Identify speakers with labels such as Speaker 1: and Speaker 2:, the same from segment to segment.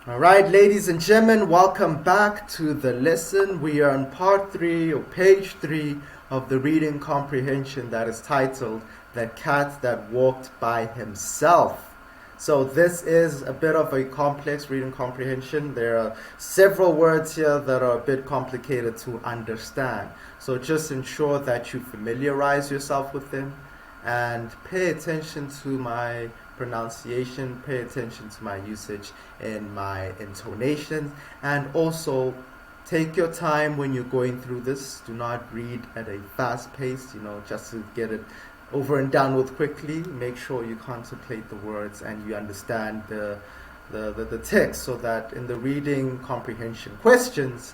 Speaker 1: All right, ladies and gentlemen, welcome back to the lesson. We are on part 3 or page 3 of the reading comprehension that is titled The Cat That Walked by Himself. So this is a bit of a complex reading comprehension. There are several words here that are a bit complicated to understand. So just ensure that you familiarize yourself with them and pay attention to my pronunciation, pay attention to my usage in my intonation, and also take your time when you're going through this. Do not read at a fast pace, just to get it over and done with quickly. Make sure you contemplate the words and you understand the text, so that in the reading comprehension questions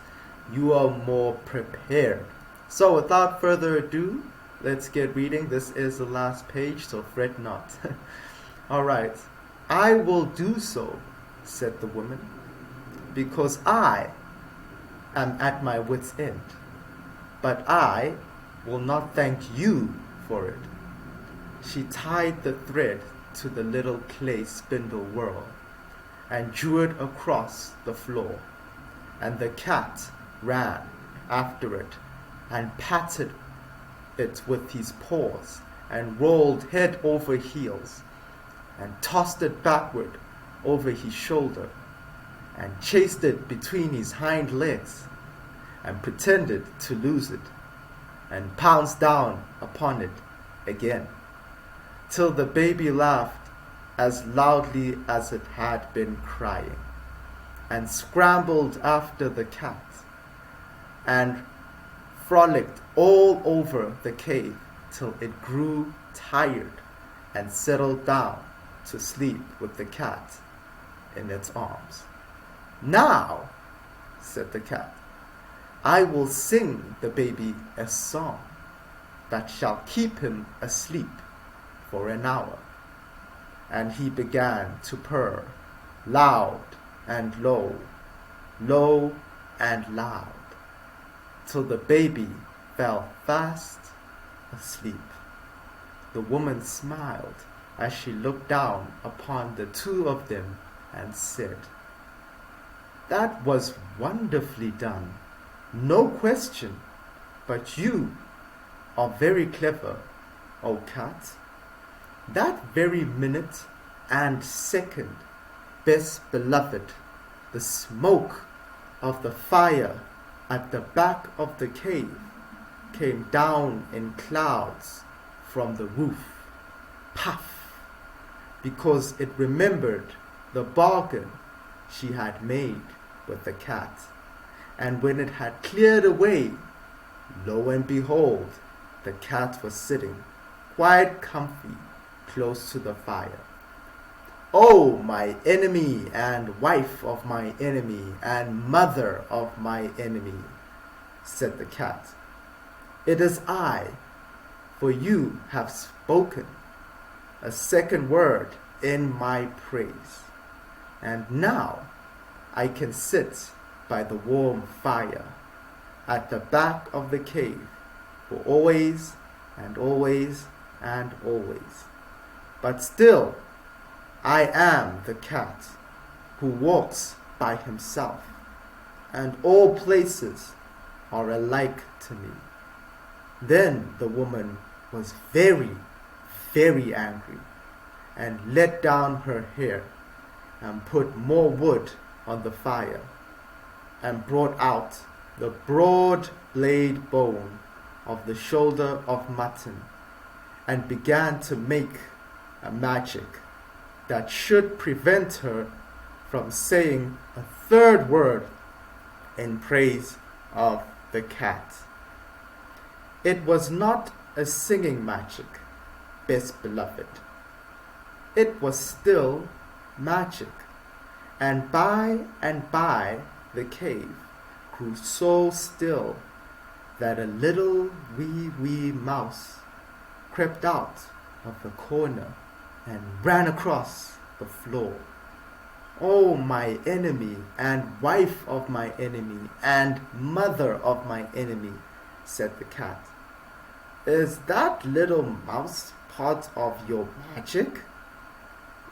Speaker 1: you are more prepared. So without further ado, let's get reading. This is the last page, so fret not. All right. "I will do so," said the woman, "because I am at my wit's end. But I will not thank you for it." She tied the thread to the little clay spindle whorl and drew it across the floor, and the cat ran after it and patted it with his paws and rolled head over heels and tossed it backward over his shoulder and chased it between his hind legs and pretended to lose it and pounced down upon it again till the baby laughed as loudly as it had been crying and scrambled after the cat and frolicked all over the cave till it grew tired and settled down to sleep with the cat in its arms. "Now," said the cat, "I will sing the baby a song that shall keep him asleep for an hour." And he began to purr, loud and low, low and loud, till the baby fell fast asleep. The woman smiled as she looked down upon the two of them and said, "That was wonderfully done, no question, but you are very clever, O cat." That very minute and second, best beloved, the smoke of the fire at the back of the cave came down in clouds from the roof. Puff! Because it remembered the bargain she had made with the cat. And when it had cleared away, lo and behold, the cat was sitting quite comfy close to the fire. "Oh, my enemy and wife of my enemy and mother of my enemy," said the cat, "it is I, for you have spoken a second word in my praise. And now I can sit by the warm fire at the back of the cave for always and always and always. But still I am the cat who walks by himself, and all places are alike to me." Then the woman was very, very angry and let down her hair and put more wood on the fire and brought out the broad blade bone of the shoulder of mutton and began to make a magic that should prevent her from saying a third word in praise of the cat. It was not a singing magic, best beloved. It was still magic, and by the cave grew so still that a little wee mouse crept out of the corner and ran across the floor. "Oh, my enemy and wife of my enemy and mother of my enemy," said the cat, "is that little mouse part of your magic?"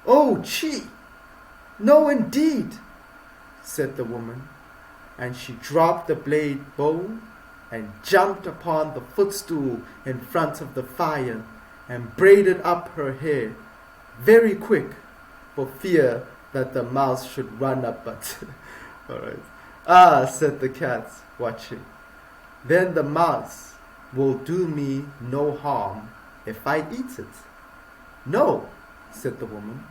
Speaker 1: "Oh, gee, no indeed," said the woman, and she dropped the blade bow and jumped upon the footstool in front of the fire and braided up her hair very quick for fear that the mouse should run up. But all right. Ah, said the cat, watching. Then the mouse will do me no harm if I eat it. No, said the woman,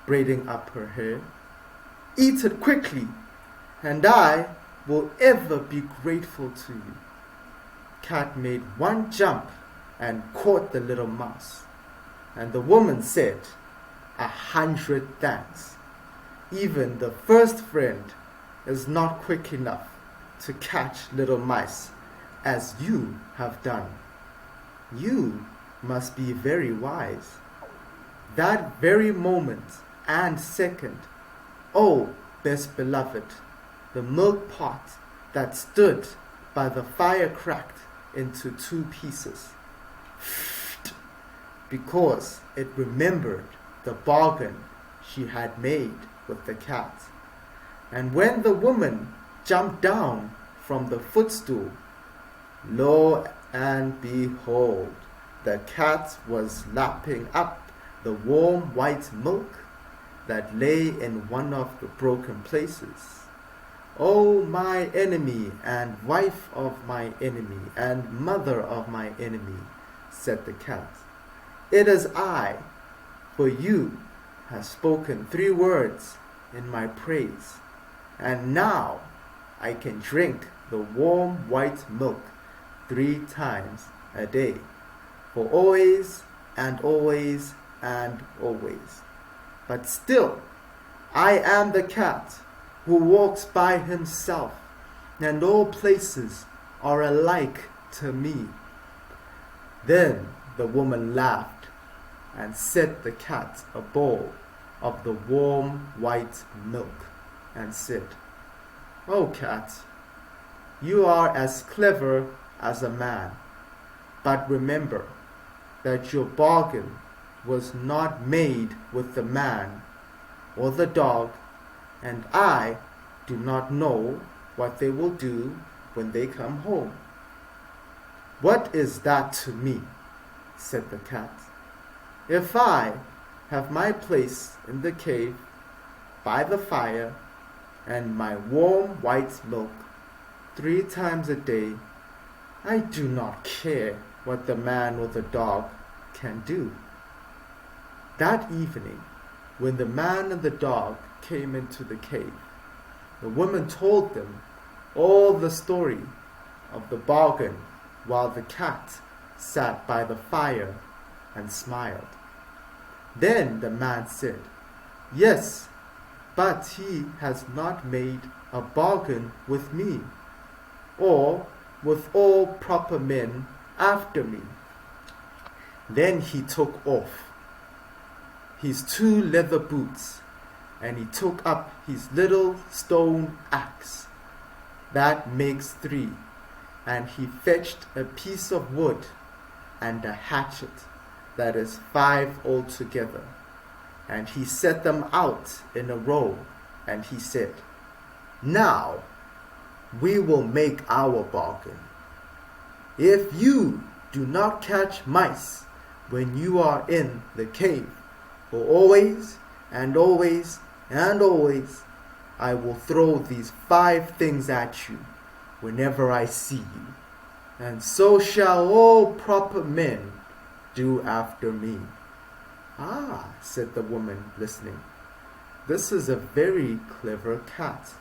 Speaker 1: braiding up her hair. Eat it quickly, and I will ever be grateful to you. Cat made one jump and caught the little mouse. And the woman said, 100 thanks. Even the first friend is not quick enough to catch little mice as you have done. You must be very wise. That very moment and second, oh, best beloved, the milk pot that stood by the fire cracked into 2 pieces, because it remembered the bargain she had made with the cat. And when the woman jumped down from the footstool, lo and behold, the cat was lapping up the warm white milk that lay in one of the broken places. O my enemy, and wife of my enemy, and mother of my enemy, said the cat, it is I, for you have spoken 3 words in my praise, and now I can drink the warm white milk 3 times a day, for always and always and always. But still, I am the cat who walks by himself, and all places are alike to me. Then the woman laughed and set the cat a bowl of the warm white milk and said, "Oh, cat, you are as clever as a man, but remember that your bargain was not made with the man or the dog, and I do not know what they will do when they come home." "What is that to me?" said the cat. "If I have my place in the cave by the fire and my warm white milk 3 times a day, I do not care what the man or the dog can do." That evening, when the man and the dog came into the cave, the woman told them all the story of the bargain while the cat sat by the fire and smiled. Then the man said, "Yes, but he has not made a bargain with me, or with all proper men after me." Then he took off his 2 leather boots, and he took up his little stone axe, that makes 3, and he fetched a piece of wood and a hatchet, that is 5 altogether, and he set them out in a row, and he said, "Now we will make our bargain. If you do not catch mice when you are in the cave, for always and always and always, I will throw these 5 things at you whenever I see you, and so shall all proper men do after me." "Ah," said the woman, listening, "this is a very clever cat,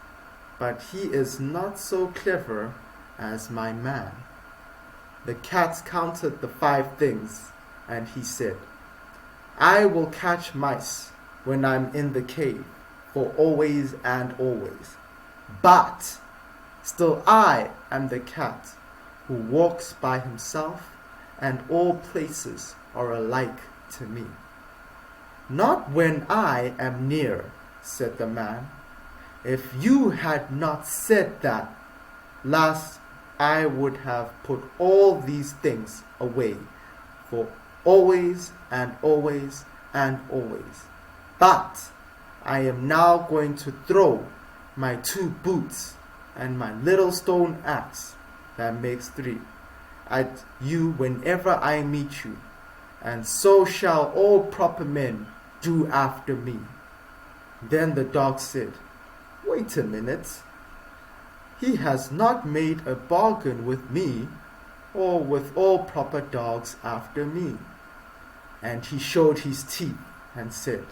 Speaker 1: but he is not so clever as my man." The cat counted the 5 things, and he said, "I will catch mice when I'm in the cave, for always and always. But still I am the cat who walks by himself, and all places are alike to me." "Not when I am near," said the man. "If you had not said that last, I would have put all these things away for always and always and always. But I am now going to throw my 2 boots, and my little stone axe, that makes 3, at you whenever I meet you, and so shall all proper men do after me." Then the dog said, "Wait a minute. He has not made a bargain with me or with all proper dogs after me." And he showed his teeth and said,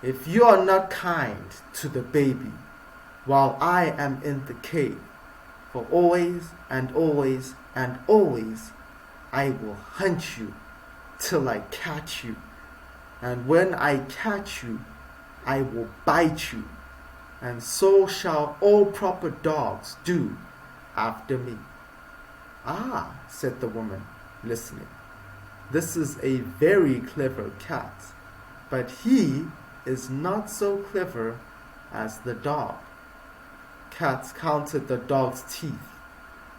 Speaker 1: "If you are not kind to the baby while I am in the cave, for always and always and always I will hunt you till I catch you. And when I catch you, I will bite you, and so shall all proper dogs do after me." "Ah," said the woman, listening, "this is a very clever cat, but he is not so clever as the dog." Cat counted the dog's teeth,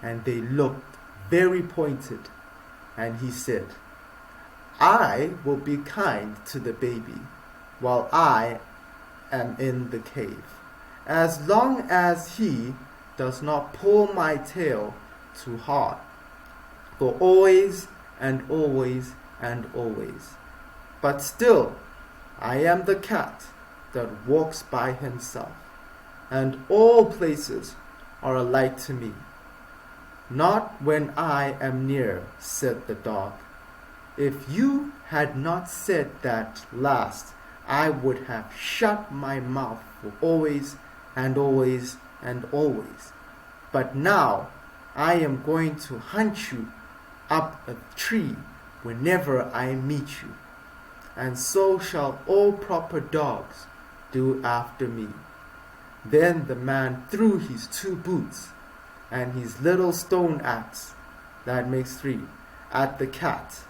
Speaker 1: and they looked very pointed, and he said, "I will be kind to the baby while I am in the cave, as long as he does not pull my tail too hard, for always and always and always. But still, I am the cat that walks by himself, and all places are alike to me. Not when I am near," said the dog. "If you had not said that last, I would have shut my mouth for always and always and always. But now I am going to hunt you up a tree whenever I meet you, and so shall all proper dogs do after me." Then the man threw his 2 boots and his little stone axe, that makes 3, at the cat,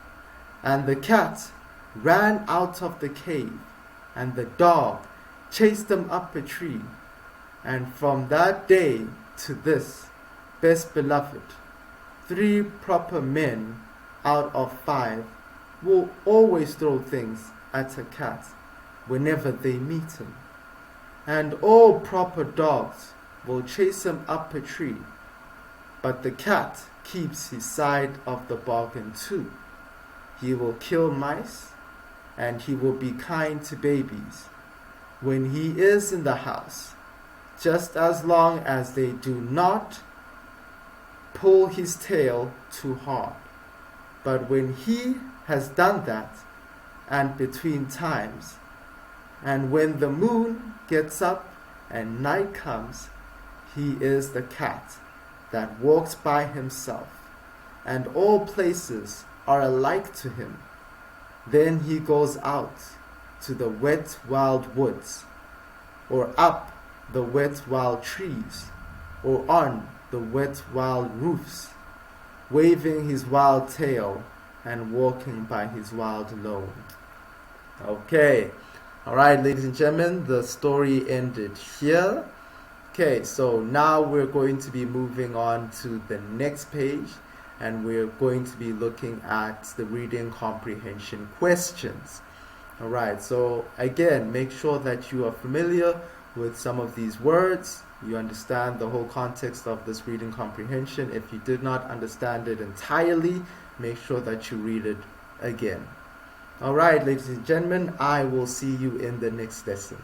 Speaker 1: and the cat ran out of the cave, and the dog chased them up a tree. And from that day to this, best beloved, 3 proper men out of 5 will always throw things at a cat whenever they meet him, and all proper dogs will chase him up a tree, but the cat keeps his side of the bargain too. He will kill mice, and he will be kind to babies when he is in the house, just as long as they do not pull his tail too hard. But when he has done that, and between times, and when the moon gets up and night comes, he is the cat that walks by himself, and all places are alike to him. Then he goes out to the wet wild woods, or up the wet wild trees, or on the wet wild roofs, waving his wild tail and walking by his wild lone. Okay, alright, ladies and gentlemen, the story ended here. Okay, so now we're going to be moving on to the next page, and we're going to be looking at the reading comprehension questions. Alright, so again, make sure that you are familiar with some of these words. You understand the whole context of this reading comprehension. If you did not understand it entirely, make sure that you read it again. Alright, ladies and gentlemen, I will see you in the next lesson.